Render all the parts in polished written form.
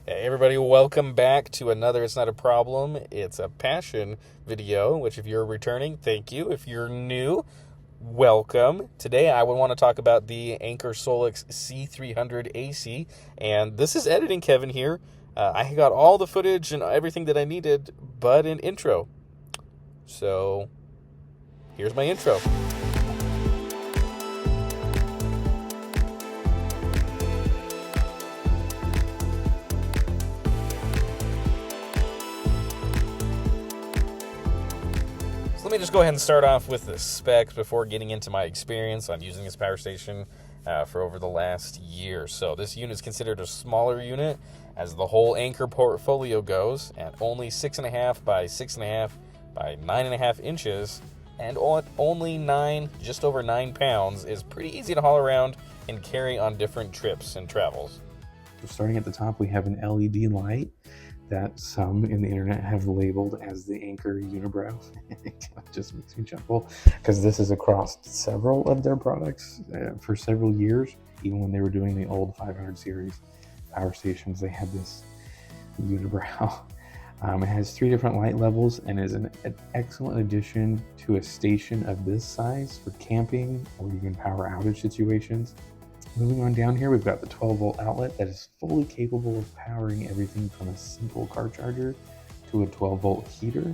Hey everybody, welcome back to another It's Not a Problem, It's a Passion video, which if you're returning, thank you. If you're new, welcome. Today I would want to talk about the Anker Solix C300AC, and this is editing Kevin here. I got all the footage and everything that I needed, but an intro. So, here's my intro. So let me just go ahead and start off with the specs before getting into my experience on using this power station for over the last year. So this unit is considered a smaller unit as the whole Anker portfolio goes, at only 6.5 by 6.5 by 9.5 inches, and only just over 9 pounds, is pretty easy to haul around and carry on different trips and travels. Starting at the top, we have an LED light that some in the internet have labeled as the Anker Unibrow. It just makes me chuckle because this is across several of their products for several years. Even when they were doing the old 500 series power stations, they had this Unibrow. It has 3 different light levels and is an excellent addition to a station of this size for camping or even power outage situations. Moving on down here, we've got the 12-volt outlet that is fully capable of powering everything from a simple car charger to a 12-volt heater.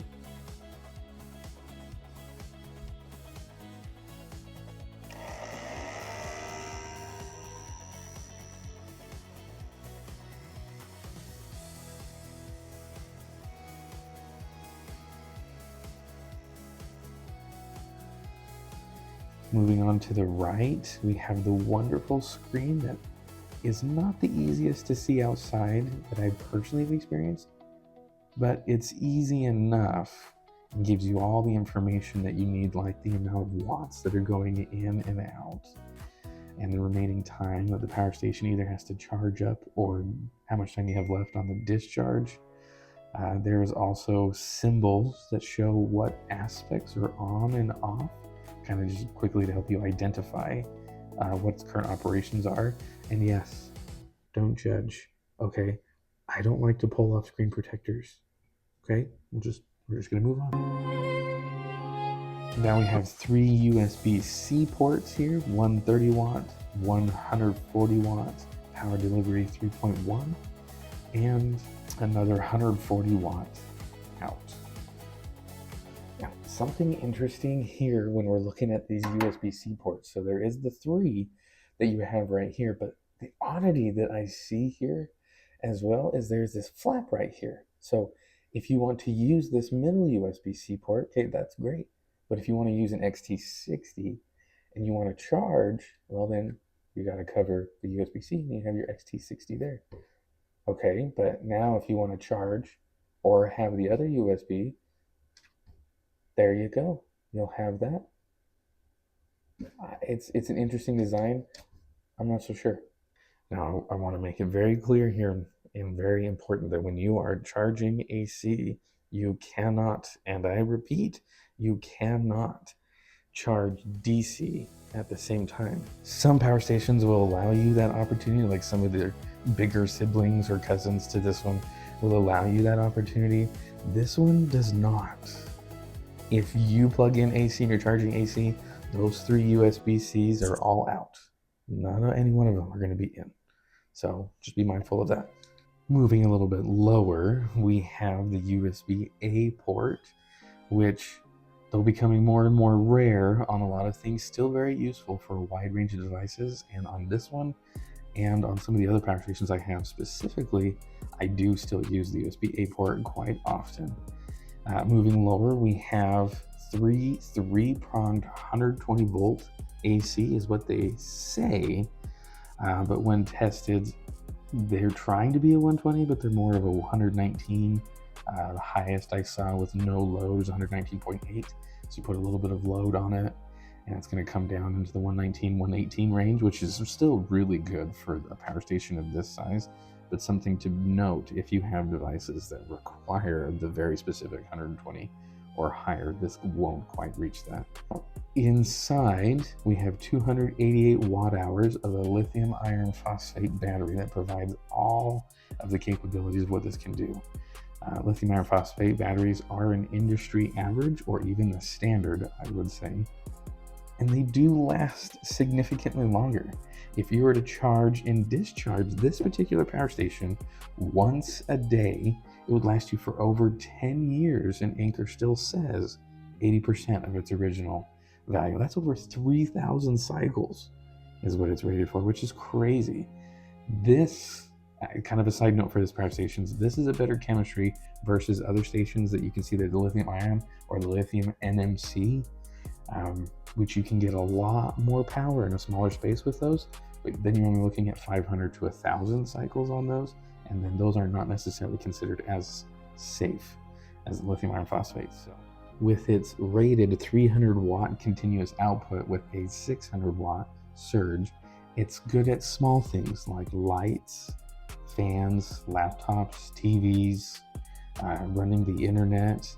Moving on to the right, we have the wonderful screen that is not the easiest to see outside that I personally have experienced, but it's easy enough and gives you all the information that you need, like the amount of watts that are going in and out, and the remaining time that the power station either has to charge up or how much time you have left on the discharge. There's also symbols that show what aspects are on and off, kind of just quickly to help you identify what its current operations are. And yes, don't judge, okay? I don't like to pull off screen protectors, okay? We're just gonna move on. Now we have 3 USB-C ports here, one 30 watt, 140 watt, power delivery 3.1, and another 140 watt out. Now, something interesting here when we're looking at these USB-C ports. So there is the 3 that you have right here, but the oddity that I see here as well is there's this flap right here. So if you want to use this middle USB-C port, okay, that's great. But if you want to use an XT60 and you want to charge, well then you got to cover the USB-C and you have your XT60 there. Okay, but now if you want to charge or have the other USB, there you go. You'll have that. It's an interesting design. I'm not so sure. Now, I want to make it very clear here and very important that when you are charging AC, you cannot, and I repeat, you cannot charge DC at the same time. Some power stations will allow you that opportunity, like some of their bigger siblings or cousins to this one will allow you that opportunity. This one does not. If you plug in AC and you're charging AC, those 3 USB-Cs are all out. Not any one of them are going to be in. So just be mindful of that. Moving a little bit lower, we have the USB-A port, which though becoming more and more rare on a lot of things, still very useful for a wide range of devices. And on this one, and on some of the other power stations I have specifically, I do still use the USB-A port quite often. Moving lower, we have 3-pronged 120 volt AC is what they say, but when tested, they're trying to be a 120, but they're more of a 119. The highest I saw with no load is 119.8. So you put a little bit of load on it, and it's going to come down into the 119, 118 range, which is still really good for a power station of this size. But something to note if you have devices that require the very specific 120 or higher. This won't quite reach that. Inside, we have 288 watt hours of a lithium iron phosphate battery that provides all of the capabilities of what this can do. Lithium iron phosphate batteries are an industry average, or even the standard, I would say, and they do last significantly longer. If you were to charge and discharge this particular power station once a day, it would last you for over 10 years, and Anker still says 80% of its original value. That's over 3,000 cycles is what it's rated for, which is crazy. This, kind of a side note for this power stations, this is a better chemistry versus other stations that you can see, the lithium ion or the lithium NMC, which you can get a lot more power in a smaller space with those, but then you're only looking at 500 to 1,000 cycles on those, and then those are not necessarily considered as safe as lithium iron phosphate. So with its rated 300 watt continuous output with a 600 watt surge, it's good at small things like lights, fans, laptops, TVs, running the internet.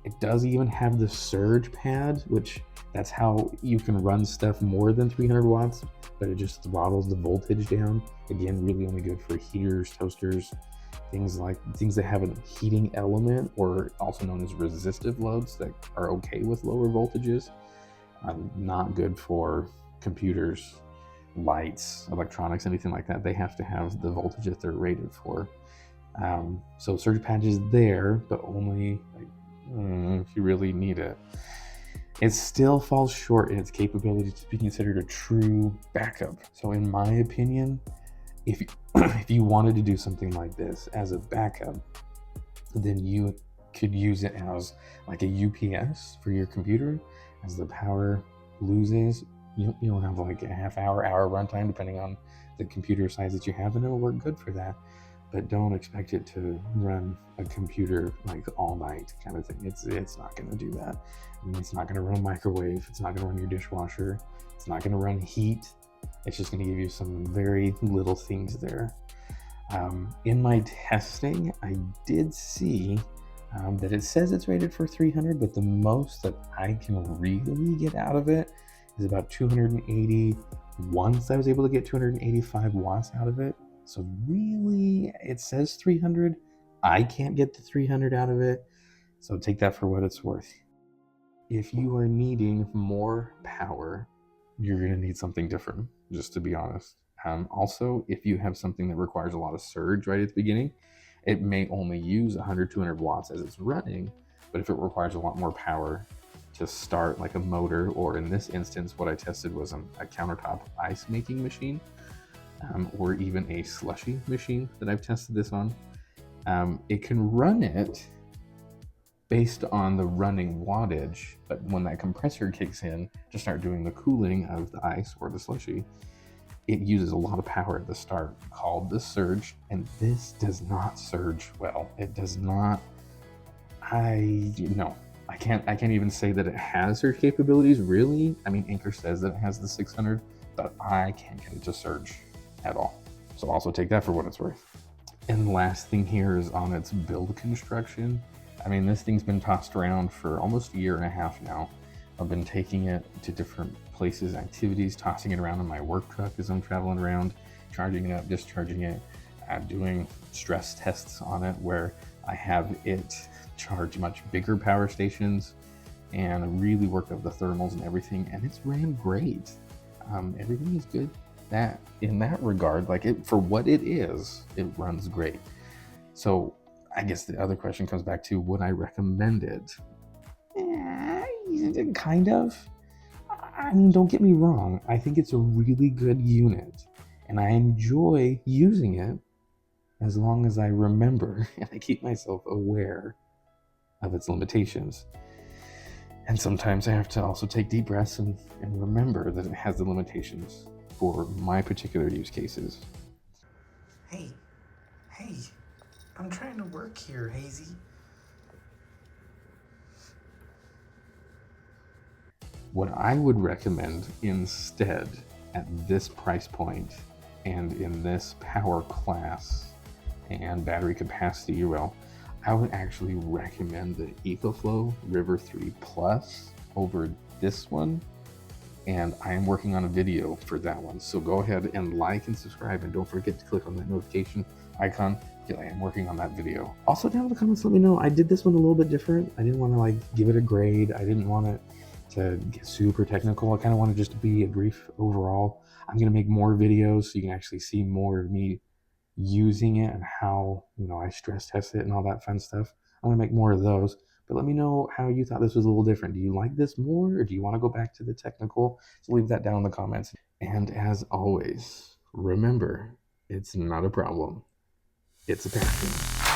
It does even have the surge pad, which that's how you can run stuff more than 300 watts, but it just throttles the voltage down. Again, really only good for heaters, toasters, things that have a heating element, or also known as resistive loads that are okay with lower voltages. Not good for computers, lights, electronics, anything like that. They have to have the voltage that they're rated for. So surge pad is there, but only if you really need it. It still falls short in its capability to be considered a true backup. So in my opinion, if you wanted to do something like this as a backup, then you could use it as like a UPS for your computer. As the power loses, you'll have like a half hour runtime depending on the computer size that you have, and it'll work good for that. But don't expect it to run a computer like all night kind of thing. It's not going to do that. It's not going to run a microwave. It's not going to run your dishwasher. It's not going to run heat. It's just going to give you some very little things there. In my testing, I did see that it says it's rated for 300, but the most that I can really get out of it is about 280. Once I was able to get 285 watts out of it. So really, it says 300. I can't get the 300 out of it. So take that for what it's worth. If you are needing more power, you're going to need something different, just to be honest. Also, if you have something that requires a lot of surge right at the beginning, it may only use 100, 200 watts as it's running. But if it requires a lot more power to start, like a motor, or in this instance, what I tested was a countertop ice making machine, or even a slushy machine that I've tested this on. It can run it based on the running wattage, but when that compressor kicks in to start doing the cooling of the ice or the slushy, it uses a lot of power at the start, called the surge, and this does not surge well. It does not. I can't even say that it has surge capabilities, really. I mean, Anker says that it has the 600, but I can't get it to surge at all. So also take that for what it's worth. And last thing here is on its build construction. I mean, this thing's been tossed around for almost a year and a half now. I've been taking it to different places, activities, tossing it around in my work truck as I'm traveling around, charging it up, discharging it, doing stress tests on it where I have it charge much bigger power stations and really worked up the thermals and everything, and it's ran great. Everything is good. That in that regard, like it for what it is, it runs great. So I guess the other question comes back to, would I recommend it? Kind of. I mean, don't get me wrong. I think it's a really good unit, and I enjoy using it as long as I remember and I keep myself aware of its limitations. And sometimes I have to also take deep breaths and remember that it has the limitations for my particular use cases. Hey, I'm trying to work here, Hazy. What I would recommend instead at this price point and in this power class and battery capacity, well, I would actually recommend the EcoFlow River 3 Plus over this one, and I am working on a video for that one. So go ahead and like and subscribe, and don't forget to click on that notification icon. I am working on that video. Also, down in the comments, let me know. I did this one a little bit different. I didn't want to like give it a grade. I didn't want it to get super technical. I kind of wanted just to be a brief overall. I'm gonna make more videos so you can actually see more of me using it and how, you know, I stress test it and all that fun stuff. I'm gonna make more of those. But let me know how you thought this was a little different. Do you like this more, or do you want to go back to the technical? So leave that down in the comments. And as always, remember, it's not a problem, it's a passion.